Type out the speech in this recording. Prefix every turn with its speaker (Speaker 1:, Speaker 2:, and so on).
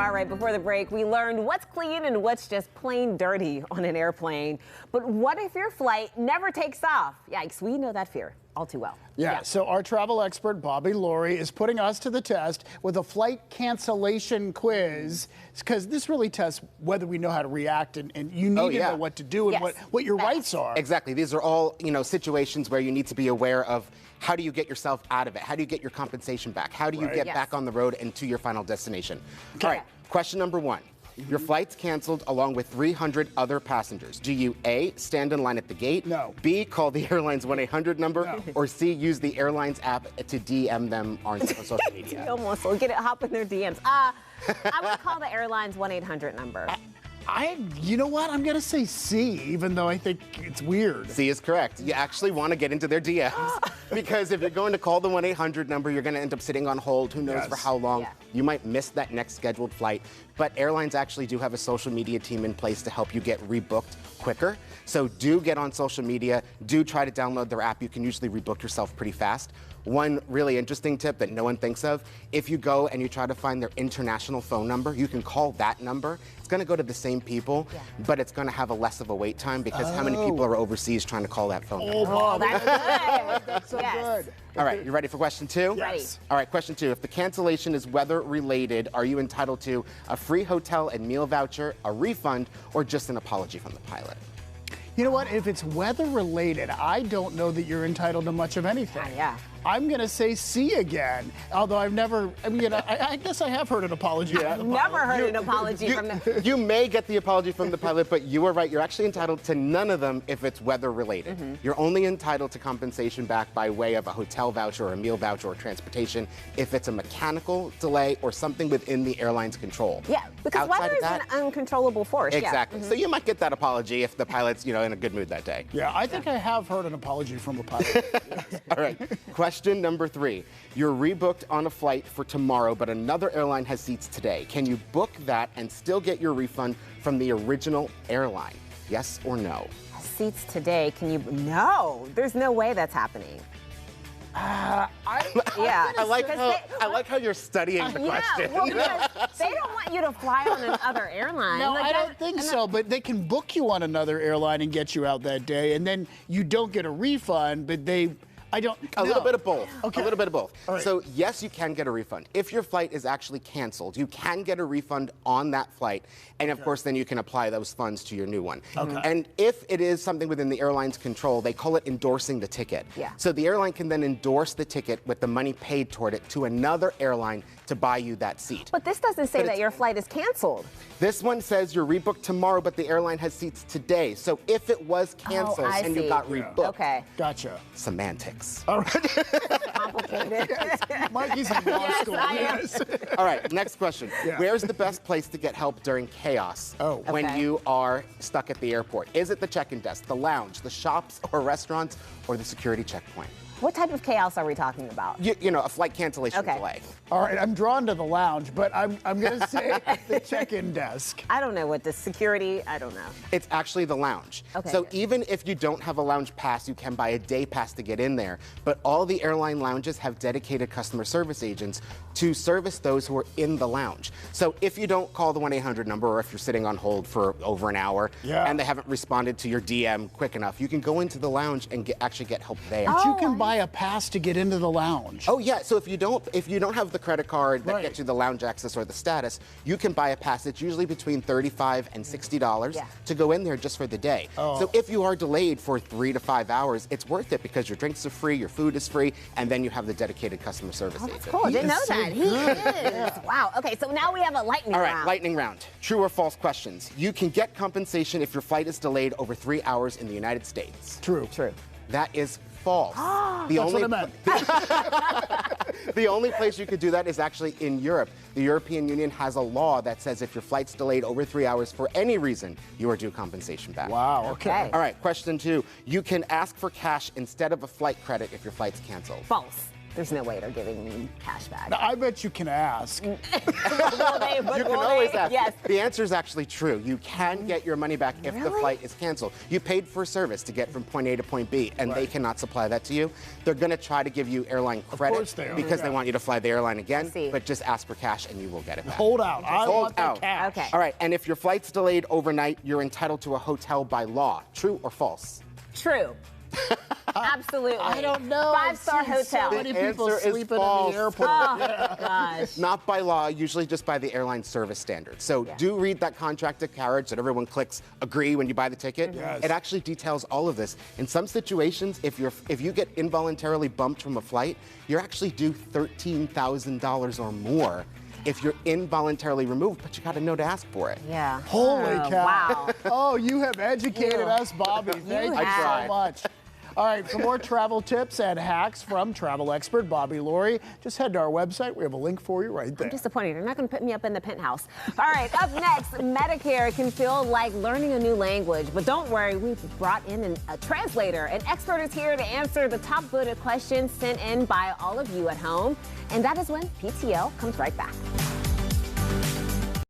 Speaker 1: All right, before the break, we learned what's clean and what's just plain dirty on an airplane. But what if your flight never takes off? Yikes, we know that fear all too well.
Speaker 2: Yeah, so our travel expert, Bobby Laurie, is putting us to the test with a flight cancellation quiz, because this really tests whether we know how to react, and you need to know what to do and what your rights are.
Speaker 3: Exactly. These are all, situations where you need to be aware of how do you get yourself out of it? How do you get your compensation back? How do you get back on the road and to your final destination? Okay. All right, question number one. Your flight's canceled along with 300 other passengers. Do you A, stand in line at the gate?
Speaker 2: No.
Speaker 3: B, call the airline's 1-800 number?
Speaker 2: No.
Speaker 3: Or C, use the airline's app to DM them on social media?
Speaker 1: Almost. We'll hop in their DMs. I would call the airline's 1-800 number.
Speaker 2: You know what? I'm going to say C, even though I think it's weird.
Speaker 3: C is correct. You actually want to get into their DMs because if you're going to call the 1-800 number, you're going to end up sitting on hold. Who knows for how long? Yeah. You might miss that next scheduled flight. But airlines actually do have a social media team in place to help you get rebooked quicker. So do get on social media. Do try to download their app. You can usually rebook yourself pretty fast. One really interesting tip that no one thinks of, if you go and you try to find their international phone number, you can call that number. It's going to go to the same people, but it's going to have a less of a wait time because how many people are overseas trying to call that phone number?
Speaker 1: Oh, that's good.
Speaker 2: That's so good.
Speaker 3: All right, you ready for question two?
Speaker 2: Yes.
Speaker 3: All right, question two. If the cancellation is weather related, are you entitled to a free hotel and meal voucher, a refund, or just an apology from the pilot?
Speaker 2: You know what? If it's weather related, I don't know that you're entitled to much of anything.
Speaker 1: Yeah.
Speaker 2: I'm going to say C again, although I've never, I guess I have heard an apology from the pilot.
Speaker 1: Never heard an apology from the...
Speaker 3: You may get the apology from the pilot, but you are right. You're actually entitled to none of them if it's weather related. You're only entitled to compensation back by way of a hotel voucher or a meal voucher or transportation if it's a mechanical delay or something within the airline's control.
Speaker 1: Yeah, because weather is an uncontrollable force.
Speaker 3: Exactly. So you might get that apology if the pilot's, in a good mood that day.
Speaker 2: Yeah, I think I have heard an apology from a pilot.
Speaker 3: All right. Question number three. You're rebooked on a flight for tomorrow, but another airline has seats today. Can you book that and still get your refund from the original airline? Yes or no?
Speaker 1: Seats today, No, there's no way that's happening.
Speaker 3: I like how you're studying the question.
Speaker 1: Well, because they don't want you to fly on another airline.
Speaker 2: No, I don't think so, but they can book you on another airline and get you out that day, and then you don't get a refund, but a
Speaker 3: little bit of both.
Speaker 2: Okay.
Speaker 3: A little bit of both.
Speaker 2: All right.
Speaker 3: So yes, you can get a refund. If your flight is actually canceled, you can get a refund on that flight. And of course, then you can apply those funds to your new one.
Speaker 2: Okay.
Speaker 3: And if it is something within the airline's control, they call it endorsing the ticket.
Speaker 1: Yeah.
Speaker 3: So the airline can then endorse the ticket with the money paid toward it to another airline to buy you that seat.
Speaker 1: But this doesn't say that your flight is canceled.
Speaker 3: This one says you're rebooked tomorrow, but the airline has seats today. So if it was canceled and you got rebooked.
Speaker 1: Gotcha.
Speaker 3: Semantics.
Speaker 2: All right.
Speaker 1: Complicated.
Speaker 2: Mikey's in law school.
Speaker 1: Yes.
Speaker 3: All right, next question. Where's the best place to get help during chaos when you are stuck at the airport? Is it the check-in desk, the lounge, the shops or restaurants, or the security checkpoint?
Speaker 1: What type of chaos are we talking about?
Speaker 3: A flight cancellation delay.
Speaker 2: All right, I'm drawn to the lounge, but I'm going to say the check-in desk.
Speaker 1: I don't know what the security, I don't know.
Speaker 3: It's actually the lounge.
Speaker 1: Okay,
Speaker 3: so
Speaker 1: good.
Speaker 3: even if you don't have a lounge pass, you can buy a day pass to get in there. But all the airline lounges have dedicated customer service agents to service those who are in the lounge. So if you don't call the 1-800 number, or if you're sitting on hold for over an hour and they haven't responded to your DM quick enough, you can go into the lounge and actually get help there.
Speaker 2: But you can buy a pass to get into the lounge.
Speaker 3: Oh yeah, so if you don't have the credit card that gets you the lounge access or the status, you can buy a pass. It's usually between $35 and $60 to go in there just for the day. So if you are delayed for 3 to 5 hours, it's worth it because your drinks are free, your food is free, and then you have the dedicated customer service agent.
Speaker 1: That's cool. I didn't know that. He is. Wow. Okay, so now we have a lightning round.
Speaker 3: All right, lightning round. True or false questions. You can get compensation if your flight is delayed over 3 hours in the United States.
Speaker 2: True.
Speaker 3: That is false.
Speaker 2: That's what I meant.
Speaker 3: The only place you could do that is actually in Europe. The European Union has a law that says if your flight's delayed over 3 hours for any reason, you are due compensation back.
Speaker 2: Wow, okay.
Speaker 3: All right, question two. You can ask for cash instead of a flight credit if your flight's canceled.
Speaker 1: False. There's no way they're giving me cash back.
Speaker 2: Now, I bet you can ask.
Speaker 3: You can always ask.
Speaker 1: Yes.
Speaker 3: The answer is actually true. You can get your money back if the
Speaker 1: Really?
Speaker 3: flight is canceled. You paid for service to get from point A to point B, and they cannot supply that to you. They're going to try to give you airline credit because they want you to fly the airline again, but just ask for cash and you will get it back.
Speaker 2: Hold out. I want that cash.
Speaker 1: Okay.
Speaker 3: All right, and if your flight's delayed overnight, you're entitled to a hotel by law. True or false?
Speaker 1: True. Absolutely.
Speaker 2: I don't know.
Speaker 1: 5-star hotel.
Speaker 2: So many people
Speaker 3: answer is
Speaker 2: sleeping in
Speaker 3: false.
Speaker 2: the airport.
Speaker 1: Oh, gosh.
Speaker 3: Not by law, usually just by the airline service standards. So do read that contract of carriage that everyone clicks agree when you buy the ticket.
Speaker 2: Yes.
Speaker 3: It actually details all of this. In some situations, if you get involuntarily bumped from a flight, you're actually due $13,000 or more if you're involuntarily removed, but you got to know to ask for it.
Speaker 1: Yeah.
Speaker 2: Holy cow.
Speaker 1: Wow.
Speaker 2: Oh, you have educated us, Bobby. Thank you so much. All right, for more travel tips and hacks from travel expert Bobby Laurie, just head to our website. We have a link for you right there.
Speaker 1: I'm disappointed. You're not going to put me up in the penthouse. All right, up next, Medicare can feel like learning a new language. But don't worry, we've brought in a translator. An expert is here to answer the top voted questions sent in by all of you at home. And that is when PTL comes right back.